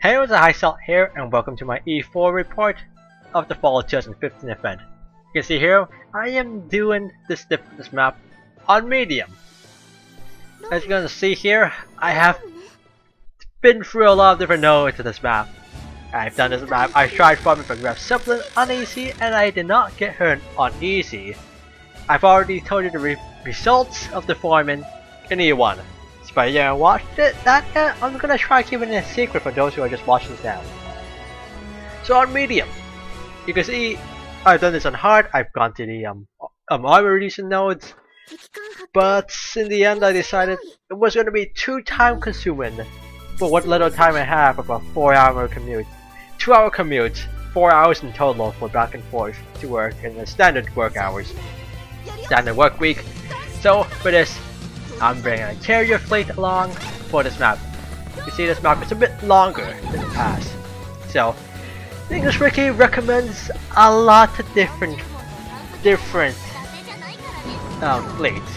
Hey, it's HighZealot here, and welcome to my E-4 report of the fall 2015 event. You can see here, I am doing this map on medium. As you're gonna see here, I have been through a lot of different nodes to this map. I've done this map, I tried farming for grab simple on easy, and I did not get hurt on easy. I've already told you the results of the farming in E1. So if you haven't watched it, I'm gonna try keeping it a secret for those who are just watching this now. So on medium, you can see I've done this on hard. I've gone to the armor reducing nodes, but in the end I decided it was gonna be too time consuming for what little time I have. About 4-hour commute, 2-hour commute, 4 hours in total for back and forth to work in the standard work hours, standard work week. So for this, I'm bringing a carrier fleet along for this map. You see, this map is a bit longer than the past. So, the English Wiki recommends a lot of different fleets.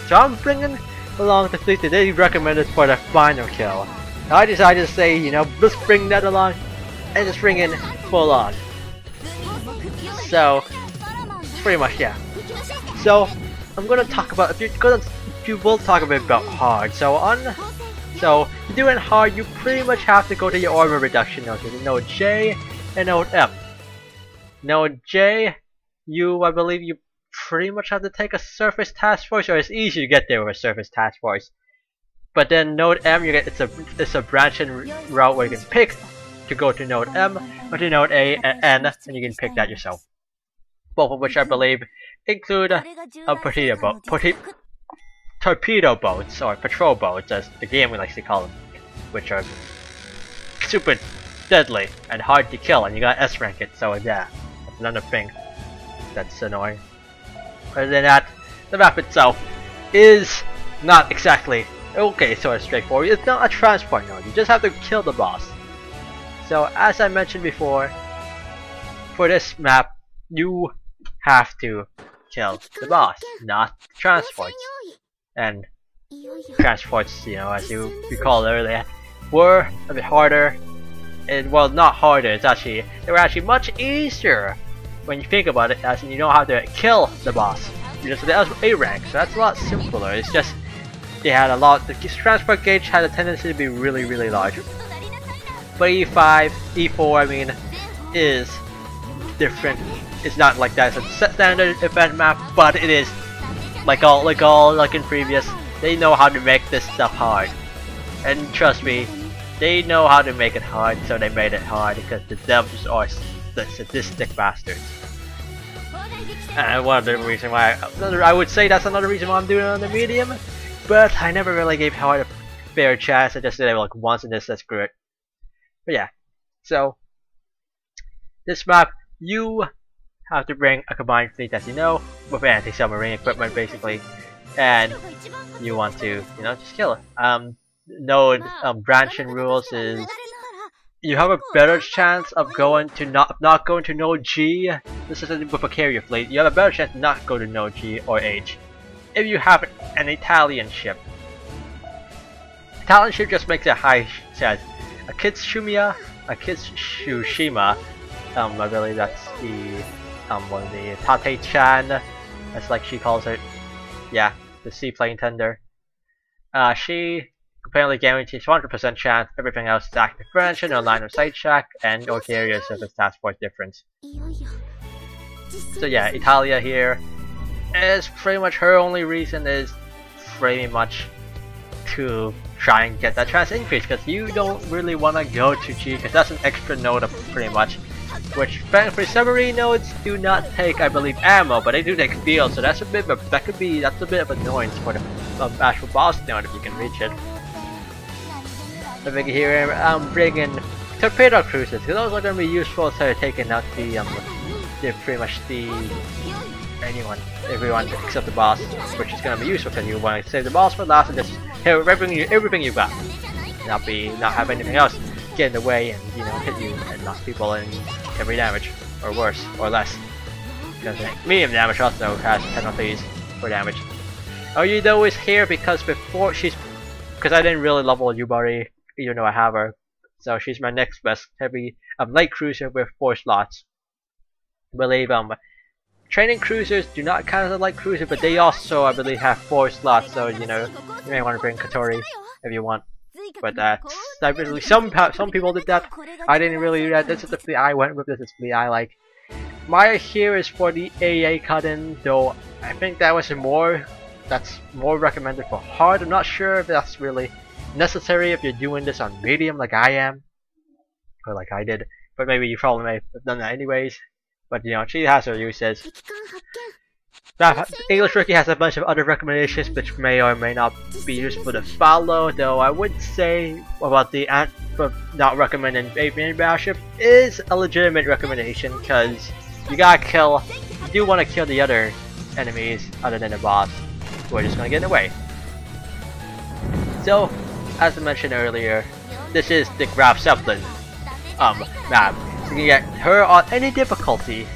So I'm bringing along the fleet that they recommended for the final kill. I decided to say, you know, let's bring that along and just bring in full on. So, pretty much, yeah. So, I'm gonna talk about, you will talk a bit about hard. So doing hard, you pretty much have to go to your armor reduction node, node J and node M. Node J, I believe you pretty much have to take a surface task force, or it's easy to get there with a surface task force. But then node M, you get it's a branching route where you can pick to go to node M or to node A and N, and you can pick that yourself. Both of which I believe include a torpedo boats, or patrol boats as the game likes to call them, which are super deadly and hard to kill, and you gotta S-rank it, so yeah, that's another thing that's annoying. Other than that, the map itself is not exactly, okay, sort of straightforward. It's not a transport node, you just have to kill the boss. So as I mentioned before, for this map, you have to kill the boss, not the transports. And transports, you know, as you recall earlier, were a bit harder. And well, not harder, they were actually much easier when you think about it, as in you know how to kill the boss. Because that was A rank, so that's a lot simpler. It's just they had the transport gauge had a tendency to be really large. But E5, E4, I mean, is different. It's not like that. It's a standard event map, but it is like in previous. They know how to make this stuff hard, and trust me, they know how to make it hard. So they made it hard because the devs are the sadistic bastards. And one of the reason why I would say that's another reason why I'm doing it on the medium, but I never really gave hard a fair chance. I just did it like once in this. That's great. But yeah, so this map, you have to bring a combined fleet, as you know, with anti-submarine equipment basically, and you want to, you know, just kill it. Node branching rules is you have a better chance of going to not going to node G. This is with a carrier fleet. You have a better chance to not go to node G or H if you have an Italian ship. Italian ship just makes it high chance. A Kitsushima, I believe that's the one of the Tate-chan, that's like she calls it. Yeah, the seaplane tender. She apparently guarantees 100% chance. Everything else is active branching or line of sight check and or carrier surface task force difference. So yeah, Italia here is pretty much her only reason is pretty much to try and get that chance increase, because you don't really want to go to G, because that's an extra node of pretty much, which thankfully submarine nodes do not take, I believe, ammo, but they do take field, so that's a bit of that's a bit of annoyance for the actual boss node if you can reach it. I think here I'm bringing torpedo cruisers, because those are going to be useful to taking out pretty much everyone except the boss, which is going to be useful because you want to save the boss for last and just hit everything you got, not have anything else get in the way and, you know, hit you and knock people in every damage, or worse, or less. Because medium damage also has penalties for damage. Yudo is here because because I didn't really level Yubari, even though I have her So she's my next best heavy light cruiser with 4 slots. I believe training cruisers do not count as a light cruiser, but they also I believe have 4 slots. So you know you may want to bring Katori if you want. But that's I believe some people did that. I didn't really do that. This is the fleet I went with. This is the fleet I like. My here is for the AA cut-in, though I think that's more recommended for hard. I'm not sure if that's really necessary if you're doing this on medium like I am, or like I did, but maybe you probably may have done that anyways. But you know, she has her uses. English Rookie has a bunch of other recommendations which may or may not be useful to follow, though I would say about the not recommending main battleship is a legitimate recommendation, because you do want to kill the other enemies other than the boss, who are just going to get in the way. So, as I mentioned earlier, this is the Graf Zeppelin map. You can get her on any difficulty,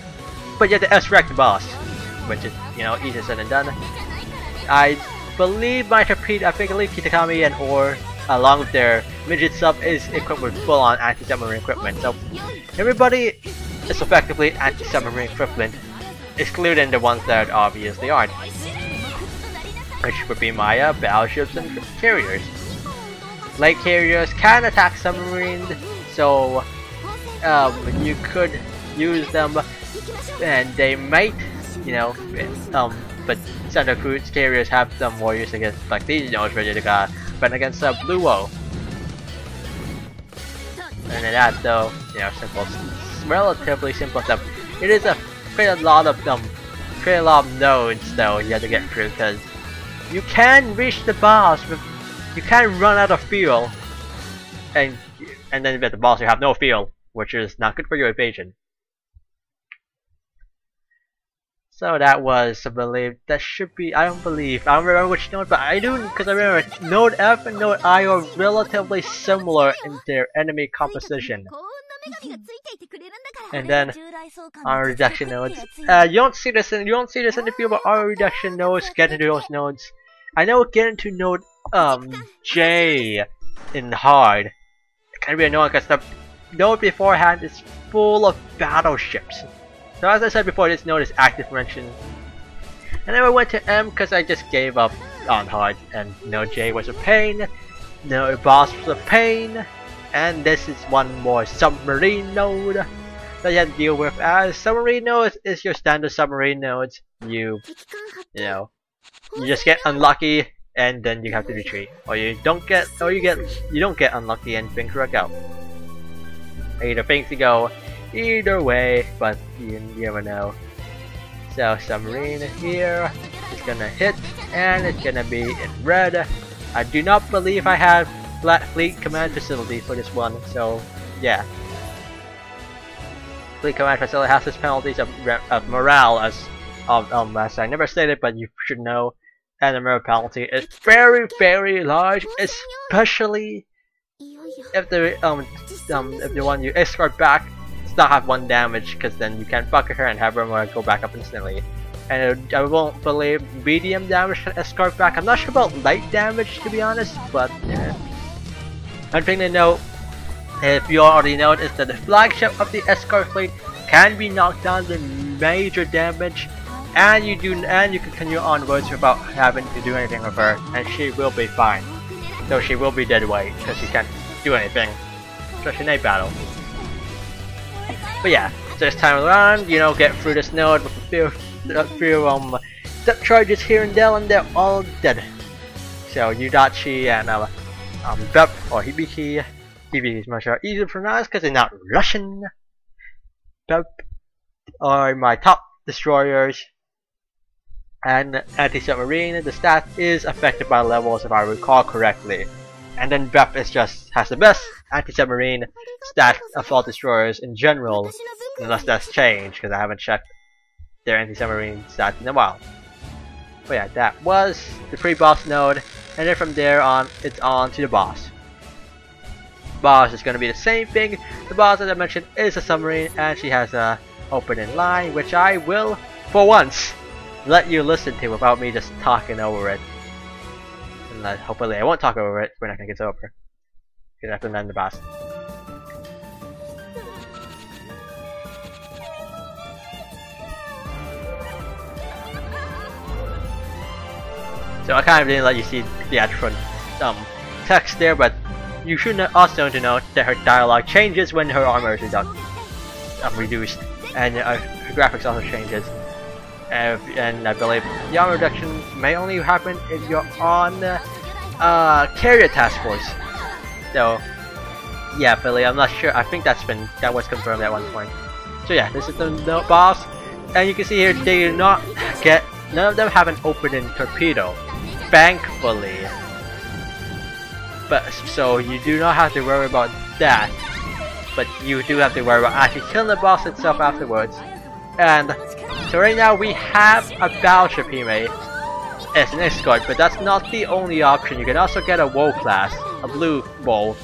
but you have to S-Wreck the boss, which is, you know, easier said than done. I believe Kitakami and Or, along with their midget sub, is equipped with full-on anti-submarine equipment. So everybody is effectively anti-submarine equipment, excluding the ones that obviously aren't, which would be my battleships and carriers. Light carriers can attack submarines, so you could use them, and they might, you know, but Center Cruise carriers have some more use against, like these nodes ready to go, but against Bluo. And then that, though, you know, relatively simple stuff. It is a lot of nodes though you have to get through, because you can reach the boss, but you can run out of fuel, and then at the boss you have no fuel, which is not good for your evasion. So that was, I believe, that should be, I don't remember which node, but I do, because I remember node F and node I are relatively similar in their enemy composition. And then our reduction nodes. You don't see this in the field, but our reduction nodes get into those nodes. I know getting to node J in hard can be annoying because the node beforehand is full of battleships. So as I said before, this node is active mention. And then I went to M because I just gave up on hard, and node J was a pain, node boss was a pain, and this is one more submarine node that you have to deal with. As submarine nodes is your standard submarine nodes. You just get unlucky and then you have to retreat, or you don't get unlucky and things work out. Either things to go either way, but you never know. So submarine here is gonna hit, and it's gonna be in red. I do not believe I have fleet command facility for this one, so yeah. Fleet command facility has its penalties of morale, as I never stated, but you should know. And the morale penalty is very, very large, especially if the one you escort back does not have 1 damage, because then you can bucket her and have her go back up instantly. And I won't believe medium damage can escort back. I'm not sure about light damage, to be honest, but yeah. One thing to note, if you already know, is that the flagship of the escort fleet can be knocked down to major damage, and you can continue onwards without having to do anything with her, and she will be fine. Though she will be dead weight because she can't do anything, especially in a battle. But yeah, so this time around, you know, get through this node with a few step charges here and there, and they're all dead. So Yudachi and Bep or Hibiki. Hibiki is much easier to pronounce because they're not Russian. Bep are my top destroyers. And anti-submarine, the stat is affected by levels if I recall correctly. And then Bep has the best anti-submarine stat of all destroyers in general, unless that's changed, because I haven't checked their anti-submarine stats in a while. But yeah, that was the pre-boss node, and then from there on, it's on to the boss. Boss is going to be the same thing. The boss, as I mentioned, is a submarine, and she has a opening line, which I will, for once, let you listen to without me just talking over it. And hopefully I won't talk over it when I think it's over. Because I have to land the boss. So I kind of didn't let you see the actual text there, but you should also to note that her dialogue changes when her armor is reduced, and her graphics also changes. And I believe the armor reduction may only happen if you're on carrier task force. So yeah, Billy, I'm not sure. I think that was confirmed at one point. So yeah, this is the boss, and you can see here they do not get, none of them have an opening torpedo, thankfully. But so you do not have to worry about that, but you do have to worry about actually killing the boss itself afterwards. And so right now we have a battleship Hime as an escort, but that's not the only option. You can also get a WoW class, a blue WoW,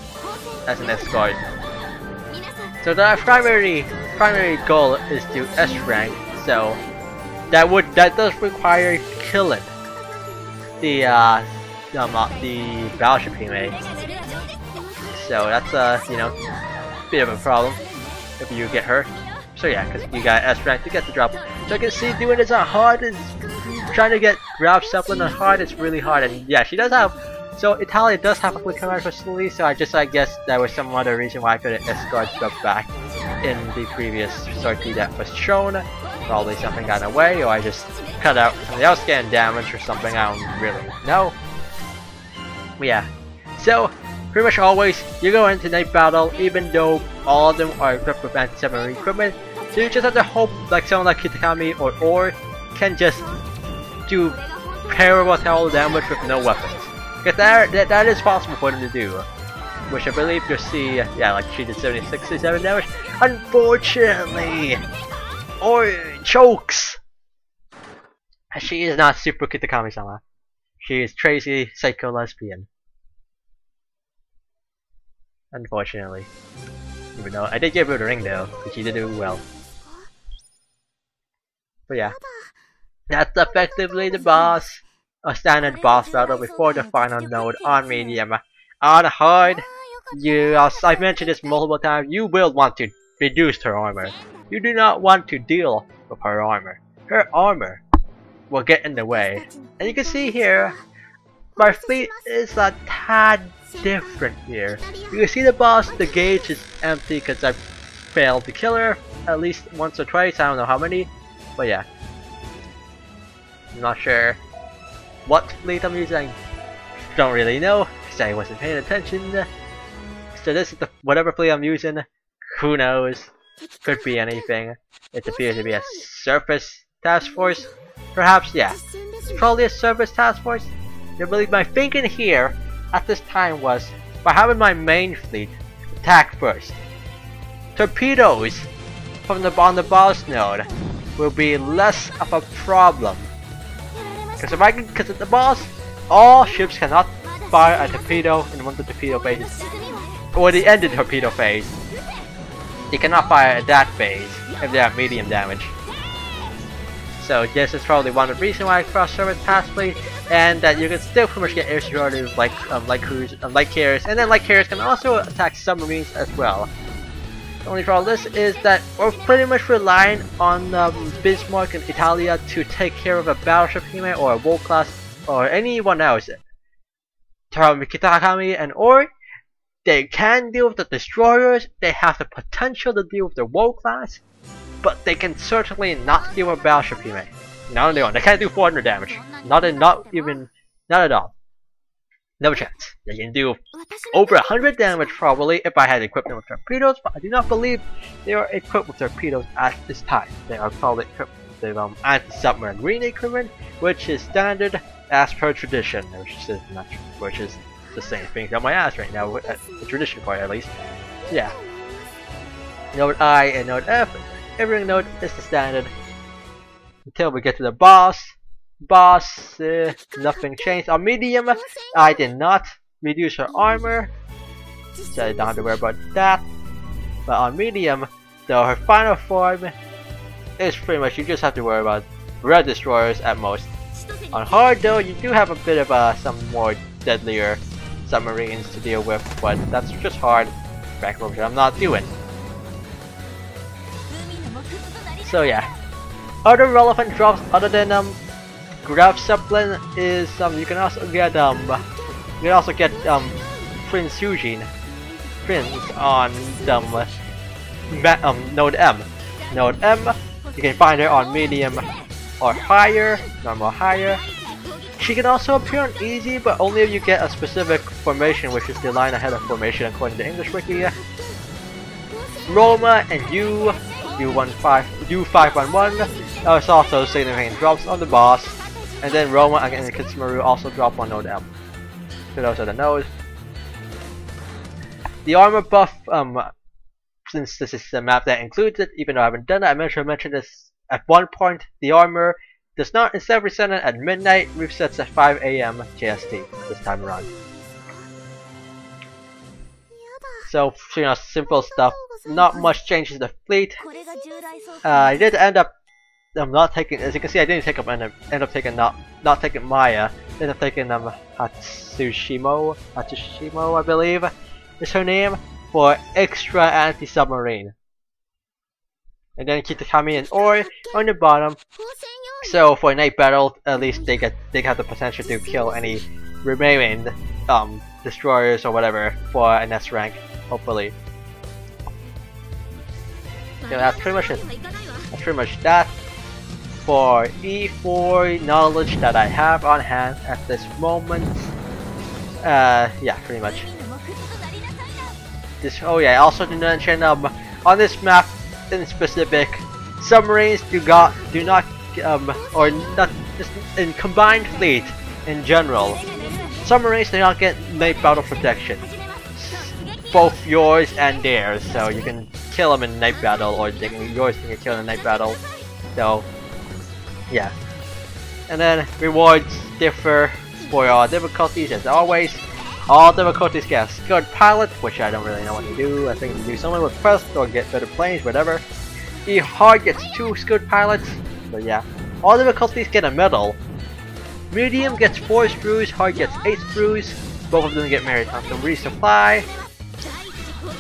as an escort. So the primary goal is to S rank. So that does require killing the battleship Hime. So that's a bit of a problem if you get her. So yeah, because you got S rank to get the drop. So I can see doing this on hard is trying to get grab supplement on hard is really hard. And yeah, she does have. So Italia does have a quick command facility. So I guess there was some other reason why I couldn't escort go back in the previous sortie that was shown. Probably something got in the way, or I just cut out something else getting damaged or something. I don't really know. But yeah, so pretty much always you go into night battle, even though all of them are equipped with anti-submarine equipment. So you just have to hope like someone like Kitakami or can just do terrible damage with no weapons. Because that is possible for them to do. Which I believe you'll see, yeah, like she did 67 damage. Unfortunately! Or chokes! She is not Super Kitakami-sama. She is Tracy Psycho Lesbian. Unfortunately. Even though I did give her the ring though, because she did do well. But yeah. That's effectively the boss. A standard boss battle before the final node on medium. On hard, I've mentioned this multiple times, you will want to reduce her armor. You do not want to deal with her armor. Her armor will get in the way. And you can see here, my fleet is a tad different here. You can see the boss, the gauge is empty because I failed to kill her at least once or twice, I don't know how many. But yeah. I'm not sure what fleet I'm using. Don't really know because I wasn't paying attention. So this is whatever fleet I'm using. Who knows? Could be anything. It appears to be a surface task force. Perhaps, yeah. It's probably a surface task force. I believe my thinking here at this time was by having my main fleet attack first. Torpedoes from on the boss node will be less of a problem. Because at the boss, all ships cannot fire a torpedo in one of the torpedo phases, or the ended torpedo phase. They cannot fire at that phase if they have medium damage. So this is probably one of the reasons why I cross-service task fleet, and that you can still pretty much get air superiority like light carriers, and then light carriers can also attack submarines as well. The only problem with this is that we're pretty much relying on Bismarck and Italia to take care of a battleship Hime or a WoW class or anyone else. Kitakami and Ori, they can deal with the destroyers, they have the potential to deal with the WoW class, but they can certainly not deal with battleship Hime. Not on their own. They can't do 400 damage. Not at all. No chance. They can do over 100 damage probably if I had equipment with torpedoes, but I do not believe they are equipped with torpedoes at this time. They are probably equipped with anti-submarine equipment, which is standard as per tradition, which is the same thing on my ass right now, at the tradition part at least. Yeah. Node I and Node F, every node is the standard. Until we get to the boss. Nothing changed. On medium, I did not reduce her armor, so I don't have to worry about that. But on medium, though, her final form is pretty much, you just have to worry about red destroyers at most. On hard though, you do have a bit of some more deadlier submarines to deal with, but that's just hard. Back over, I'm not doing. So yeah, other relevant drops other than Graph Zeppelin is you can also get Prince Eugene Prince on Node M. Node M, you can find her on medium or higher, normal higher. She can also appear on easy, but only if you get a specific formation, which is the line ahead of formation according to English Wiki. Roma and U511 is also significant drops on the boss, and then Roma and Kitsumaru also drop on Node M. So those are the nodes. The armor buff, since this is the map that includes it, even though I haven't done it, I mentioned this at one point. The armor does not instead reset at midnight, resets at 5 AM JST this time around. So, you know, simple stuff. Not much changes to the fleet. I did end up not taking, as you can see, I didn't take up end up taking not taking Maya. Ended up taking Hatsushimo, I believe is her name, for extra anti-submarine. And then Kitakami and Ori on the bottom. So for night battle, at least they have the potential to kill any remaining destroyers or whatever for an S rank, hopefully. So that's pretty much it. That's pretty much that for E-4 knowledge that I have on hand at this moment. Yeah, pretty much. Oh yeah, I also did mention on this map in specific, submarines do not or not just in combined fleet in general. Submarines do not get night battle protection, both yours and theirs. So you can kill them in night battle, or yours can get killed in night battle. So yeah, and then rewards differ for all difficulties as always. All difficulties get a skilled pilot, which I don't really know what to do. I think you do something with quest or get better planes, whatever. The hard gets 2 skilled pilots, but yeah. All difficulties get a medal. Medium gets 4 screws, hard gets 8 screws. Both of them get Maritime resupply.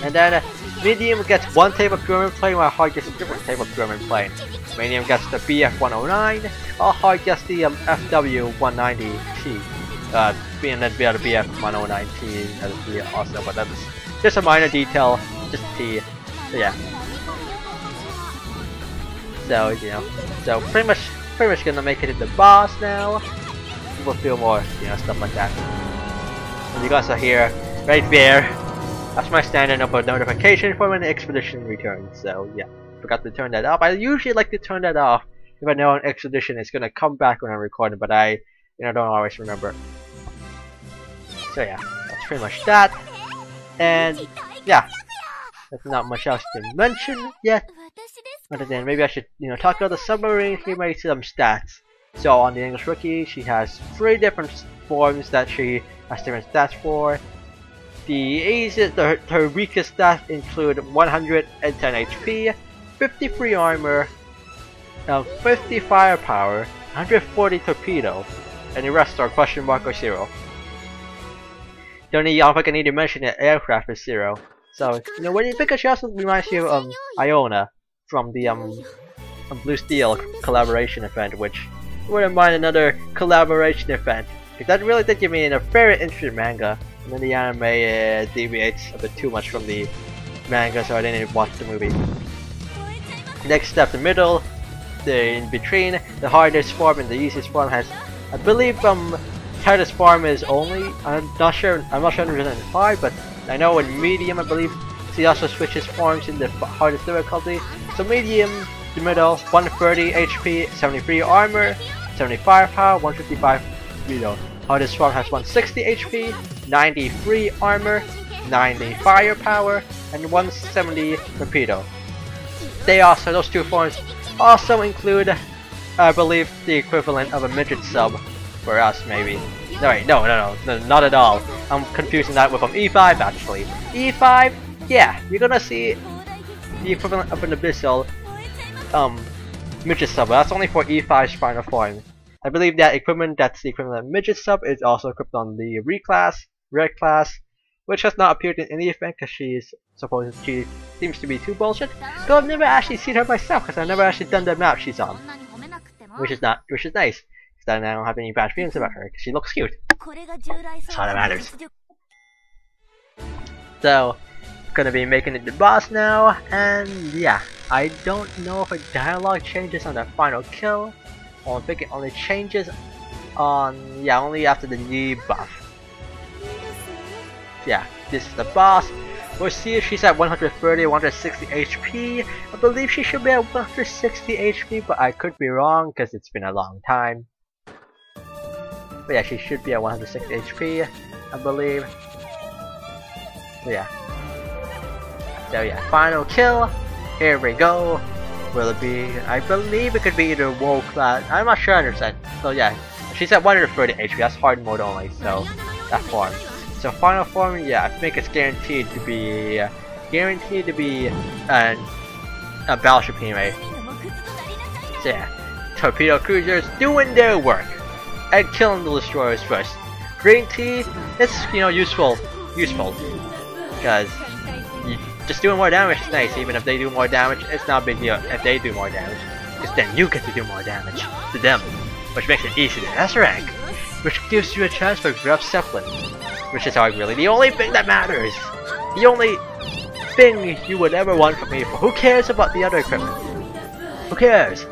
And then medium gets 1 type of procurement plane, while hard gets a different type of procurement plane. Medium gets the BF-109, while hard gets the FW-190T. Being that the BF-109T, that would be awesome, but that's just a minor detail, just a T. So yeah. So you know, so pretty much gonna make it to the boss now. We'll do more, you know, stuff like that. And you guys are here, right there. That's my standard notification for when the expedition returns. So yeah, forgot to turn that off. I usually like to turn that off if I know an expedition is gonna come back when I'm recording, but I don't always remember. So yeah, that's pretty much that. And yeah, there's not much else to mention yet. Other than maybe I should, you know, talk about the submarine. Here might see some stats. So on the English Wiki, she has 3 different forms that she has different stats for. The easiest, her weakest stats include 110 HP, 53 armor, 50 firepower, 140 torpedo, and the rest are question mark or 0. The only I need to mention that aircraft is 0. So you know, when you think she also reminds you of Iona from the Blue Steel collaboration event, which wouldn't mind another collaboration event. Because that really did give me a very interesting manga, and then the anime deviates a bit too much from the manga, so I didn't watch the movie. Next step, the middle, the in between, the hardest form and the easiest form has, I believe, tightest form is only. I'm not sure 105, but I know in medium, I believe, she also switches forms in the hardest difficulty. So medium, the middle, 130 HP, 73 armor, 75 power, 155 torpedo. Hardest form has 160 HP, 93 armor, 90 firepower, and 170 torpedo. Those 2 forms also include, I believe, the equivalent of a midget sub for us, maybe. No, not at all. I'm confusing that with E5 actually. E5, yeah, you're gonna see the equivalent of an abyssal midget sub, but that's only for E5's final form. I believe that equipment that's the equivalent of midget sub is also equipped on the red class, which has not appeared in any event because she seems to be too bullshit. Though I've never actually seen her myself because I've never actually done the map she's on, which is nice. then I don't have any bad feelings about her because she looks cute. That's all that matters. So, gonna be making it the boss now, and yeah, I don't know if a dialogue changes on the final kill, or if it only changes on, yeah, only after the debuff. Yeah, this is the boss. We'll see if she's at 130 or 160 HP. I believe she should be at 160 HP, but I could be wrong because it's been a long time. But yeah, she should be at 160 HP, I believe. So yeah. So yeah, final kill. Here we go. Will it be? I believe it could be either world class. I'm not sure 100%. So yeah, she's at 130 HP. That's hard mode only. So that form. So final form, yeah, I think it's guaranteed to be a battleship teammate. So yeah, torpedo cruisers doing their work and killing the destroyers first. Green tea, it's useful because just doing more damage is nice. Even if they do more damage, it's not a big deal if they do more damage, because then you get to do more damage to them, which makes it easy to S rank, which gives you a chance for Grub Zeppelin. Which is arguably the only thing that matters. The only thing you would ever want from me. Who cares about the other equipment? Who cares?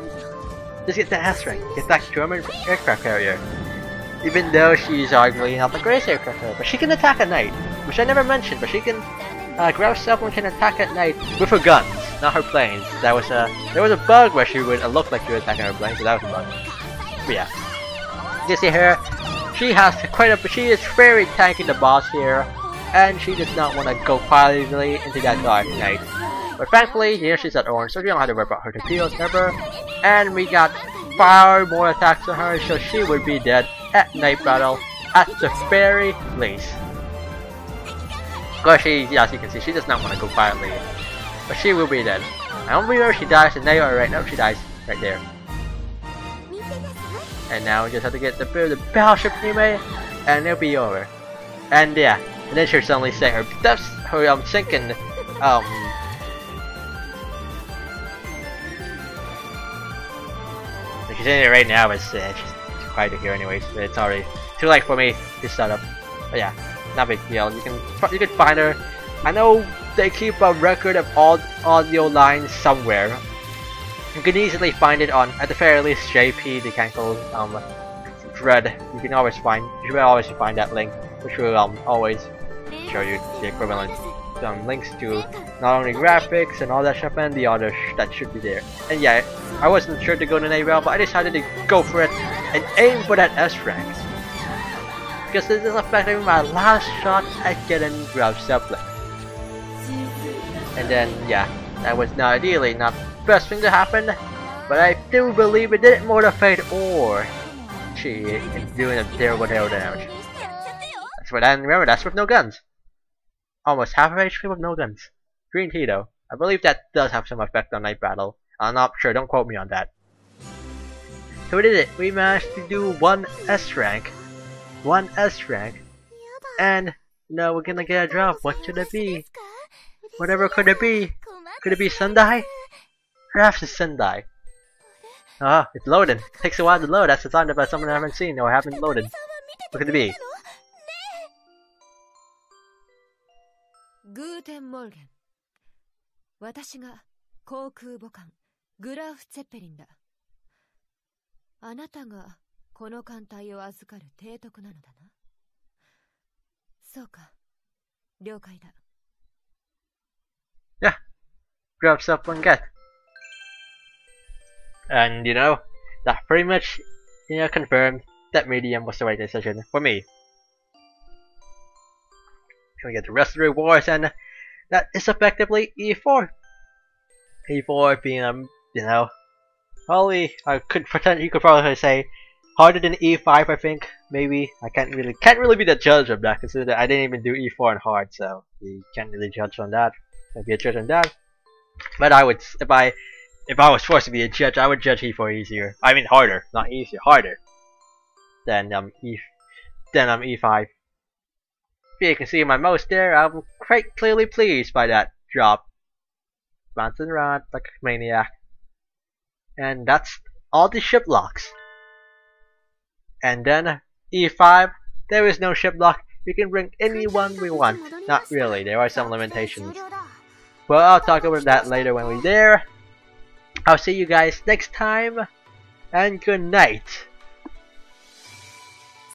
Just get the S rank. Get that German aircraft carrier. Even though she's arguably not the greatest aircraft carrier, but she can attack at night, which I never mentioned. But she can. Grab Zeppelin can attack at night with her guns, not her planes. There was a bug where she would look like she was attacking her planes, so that was a bug. But yeah, you see her. She has quite a. She is very tanky the boss here, and she does not want to go quietly into that dark night. But thankfully, she's at orange, so we don't have to worry about her torpedoes ever. And we got far more attacks on her, so she would be dead at night battle at the very least. Of course, as you can see, she does not want to go quietly, but she will be dead. I don't remember if she dies at night or right now. She dies right there. And now we just have to get the battleship teammate, and it'll be over. And yeah, and then she'll suddenly say her sinking she's in it right now, but she's quiet here anyways. It's already too late for me to set up. But yeah, not a big deal. You can find her. I know they keep a record of all audio lines somewhere. You can easily find it on, at the very least, JP, the Cancel thread. You should always find that link, which will always show you the equivalent links to not only graphics and all that stuff, and the other that should be there. And yeah, I wasn't sure to go to Naval, but I decided to go for it and aim for that S rank, because this is effectively my last shot at getting Grub Zeppelin. And then yeah, that was not ideally not best thing to happen, but I do believe it didn't motivate or cheat in doing a terrible damage. That's what I remember. That's with no guns. Almost half of HP with no guns. Green tea though. I believe that does have some effect on night battle. I'm not sure. Don't quote me on that. So we did it. We managed to do one S rank, and now we're gonna get a drop. What should it be? Whatever could it be? Could it be Sendai? Perhaps it's Sendai. Ah, it's loading. It takes a while to load. That's a sign about something I haven't seen or haven't loaded. What could it be? Guten Morgen. 私が航空母艦グラフ・ツェッペリンだ。あなたがこの艦隊を預かる提督なのだな。そうか。了解だ。Yeah. Grab Zeppelin get. And that pretty much confirmed that medium was the right decision for me. We get the rest of the rewards, and that is effectively E4. E4 being probably you could probably say harder than E5. I think maybe I can't really be the judge of that, considering that I didn't even do E4 on hard, so you can't really judge on that. Be a judge on that. But I would, if I was forced to be a judge, I would judge E4 easier. I mean harder, not easier, harder than E5. You can see my mouse there. I'm quite clearly pleased by that drop. Bouncing around like a maniac. And that's all the ship locks. And then E5, there is no ship lock. We can bring anyone we want. Not really, there are some limitations. Well, I'll talk about that later when we're there. I'll see you guys next time, and good night.